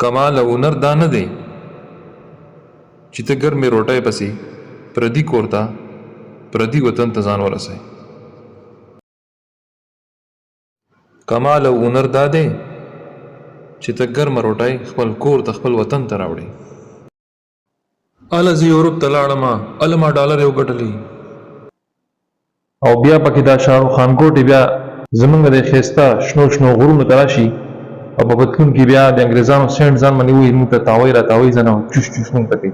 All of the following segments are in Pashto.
کمال او هنر دا نه دی چې ته ګرمې روټۍ پسې پردي کور ته پردي وطن ته ځان ورسوې. کمال او هنر دا دی چې ته ګرمه روټۍ خپل کور ته خپل وطن ته راوړې. هله زه یورپ ته لاړم، هله ما ډالر یې وګټلې، او بیا پکې دا شاهرخ خان کوټې بیا زمونږ د ښایسته شنو شنو غرونو ته راشي او په پتلون کې بیا د انګریزانو سینټ ځان باندې ووهي، موږ ته تاوی را تاوی ځنه چوش چوش موږ ته کوي.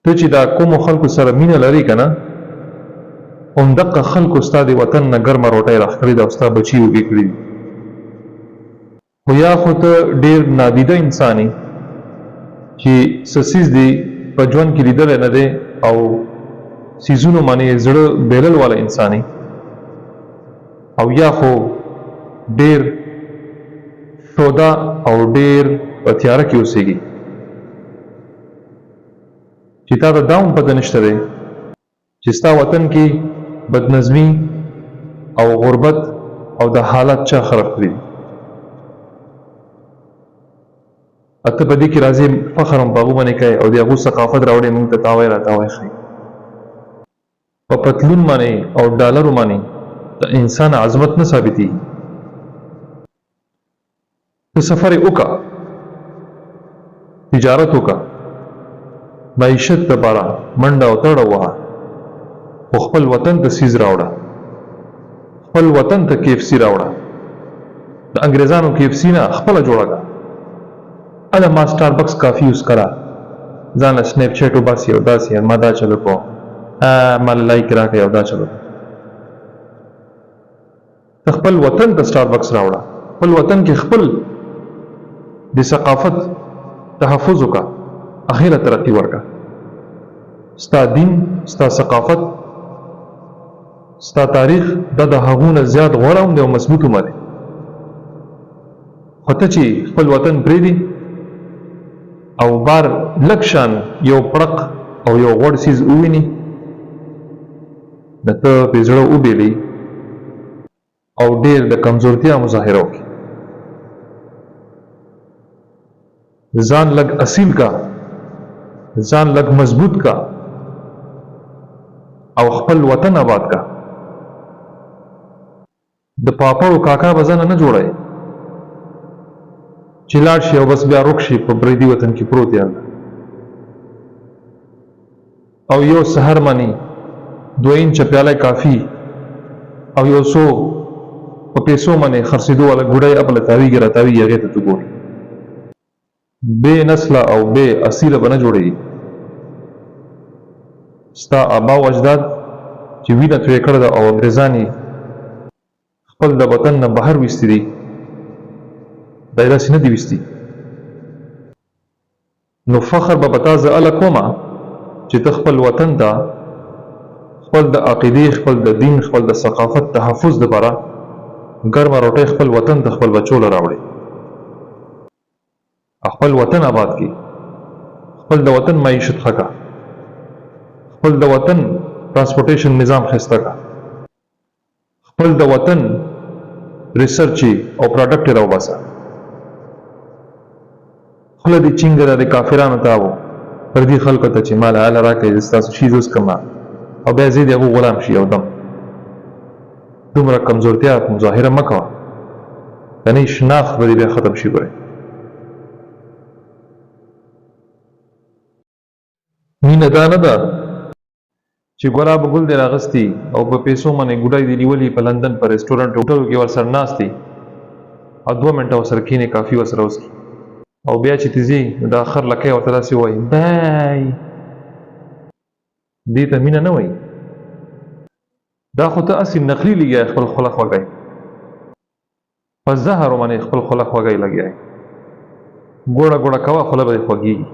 ته چې دا کومو خلکو سره مینه لرې که نه، همدغه خلکو ستا د وطن نه ګرمه روټۍ راښکلې ده او ستا بچي وږي کړي دي. خو یا خو ته ډېر نادیده انسان یې چې څه څیز دې په ژوند کې لیدلی نه دی او څیزونو باندې زړه بیرل والا انسان یې، او یا خو ډېر شوده او ډېر په تیاره کې اوسېږي چې تا ته دا هم پته نشته دی چې ستا وطن کې بدنظمي او غربت او د حالات چا خراب کړي. ته په دې کې راځې فخر هم په هغو باندې کوې او د هغو ثقافت راوړې موږ ته تاوی را تاوی ښایي. په پتلون باندې او ډالرو باندې د انسان عظمت نه ثابتېږي. ته سفر یې وکړه، تجارت وکړه، معیشت دپاره منډه او تړه ووهه، خو خپل وطن ته څیز راوړه، خپل وطن ته KFC راوړه. د انګریزانو KFC نه خپله جوړه کړه. هله ما سټاربکس کافي یوز کړه، ځان له سنیپ چیټ وباسي او داسې ما دا چلو کو ما له لایک راکړئ او دا چلو. ته خپل وطن ته سټاربکس راوړه، خپل وطن کې خپل د ثقافت تحفظ وکړه، هغې له ترقي ورکړه. ستا دین، ستا ثقافت، ستا تاریخ دا د هغو نه زیات غوره هم دی او مضبوط هم دی. خو ته چې خپل وطن پرېږدي او بار لږ شان یو پړق او یو غوړ څیز وویني، نو ته پرې زړه وبېلې او ډېر د کمزورتیا مظاهره وکړي. ځان لږ اصیل کا، ځان لږ مضبوط کا او خپل وطن آباد کا. د پاپړو کاکا به ځانه نه جوړوي چې لاړ شي او بس بیا روک شي په پردي وطن کې پروت دی او یو سحر باندې 2 انچه پیاله کافي او یو څو په پیسو باندې خرڅېدو والا ګوډۍ خپله تاویږي را تاویږي، هغې ته ته ګورې. بې نسله او بې اصیله به نه جوړېږي. ستا آبا و اجداد چې وینه تویې کړې ده او انګریزان یې خپل د وطن نه بهر ویستي دي، دا یې داسې نه دي ویستي. نو فخر به په تا زه هله کومه چې ته خپل وطن ته خپل د عقیدې، خپل د دین، خپل د ثقافت تحفظ دپاره ګرمه روټۍ خپل وطن ته خپل بچو له راوړې، خپل وطن آباد کړي، خپل د وطن معیشت ښه کړه، خپل د وطن ترانسپورټیشن نظام ښایسته کړه، خپل د وطن ریسرچ او پروډکټ یې راوباسه. خوله دې چینګه ده د کافرانو ته او پردي خلکو ته چې ما له هله راکړئ زه ستاسو شي اوس کړم او بیا ځې د هغو غلام شي. یو دم دومره کمزورتیا مظاهره مه کوه، که نه شناخت به دې بیا ختم شي. ګورئ مینه دا نه ده چې ګلاب ګل دې راغستي او په پیسو باندې ګوډۍ دې نیولي په لندن په رسټورنټ هوټلو کې ورسره ناست دي او 2 منټه ورسره کښېنې کافي ورسره وڅښي او بیا چې ته ځې نو دا خر لکۍ ورته داسې ووایي بای. دې ته مینه نه وایي، دا خو ته هسې نقلي لګیا خپل خوله خوږی، په زهرو باندې خپل خوله خوږی لګیا، ګوړه ګوړه کوه خوله به دې خوږېږي.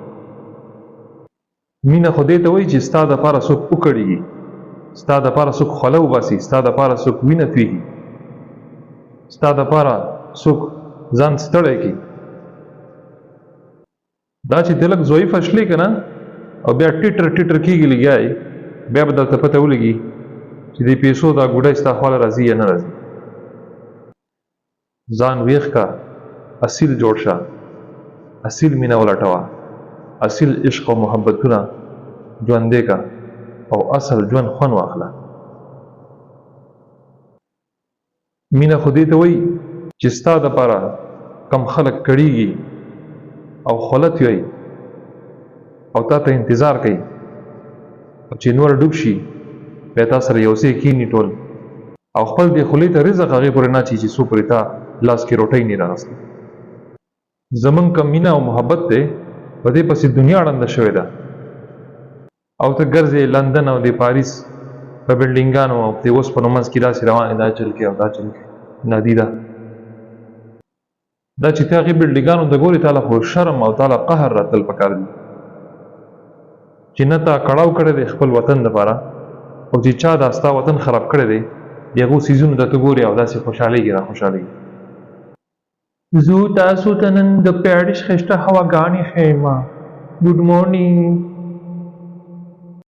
مینه خو دې ته وایي چې ستا دپاره څوک وکړېږي، ستا دپاره څوک خوله وباسي، ستا دپاره څوک وینه تویږي، ستا دپاره څوک ځان ستړی کړي. دا چې ته لږ ضعیفه شلې که نه او بیا ټیټر ټیټر کېږي لګیا یې، بیا به درته پته ولګي چې د پیسو دا ګوډۍ ستا خواله راځي یا نه راځي. ځان ویښ کا، اصیل جوړ شه، اصیل مینه ولټوه، اصیل عشق او محبتونه ژوندی کا او اصل ژوند خوند واخله. مینه خو دې ته وایي چې ستا دپاره کم خلک کړیږي او خولت وی او تا ته انتظار کوي، او چې نور ډوب شي بیا تا سره یو ځای کښېني ټول او خپل دې خولې ته رزق هغې پورې نه اچي چې څو پورې تا لاس کې روټۍ نه راغستی. زمونږ کم مینه او محبت دی په دې پسې دنیا ړنده شوې ده او ته ګرځې لندن او د پاریس په بلډینګانو او د اوسپنو منځ کې داسې روانې دا چل کې او دا چل کې. نادي ده دا چې ته هغې بلډینګانو ته ګورې تا له خو شرم او تا له قهر راتل پکار دي چې نه تا کړاو کړی دی خپل وطن دپاره او چې چا دا ستا وطن خراب کړی دی د هغو څیزونو ته ته ګورې او داسې خوشحالېږي را خوشحالېږي. زه تاسو ته نن د پیاډش ښایسته هواګانې ښیمه. ګډ مورنینګ.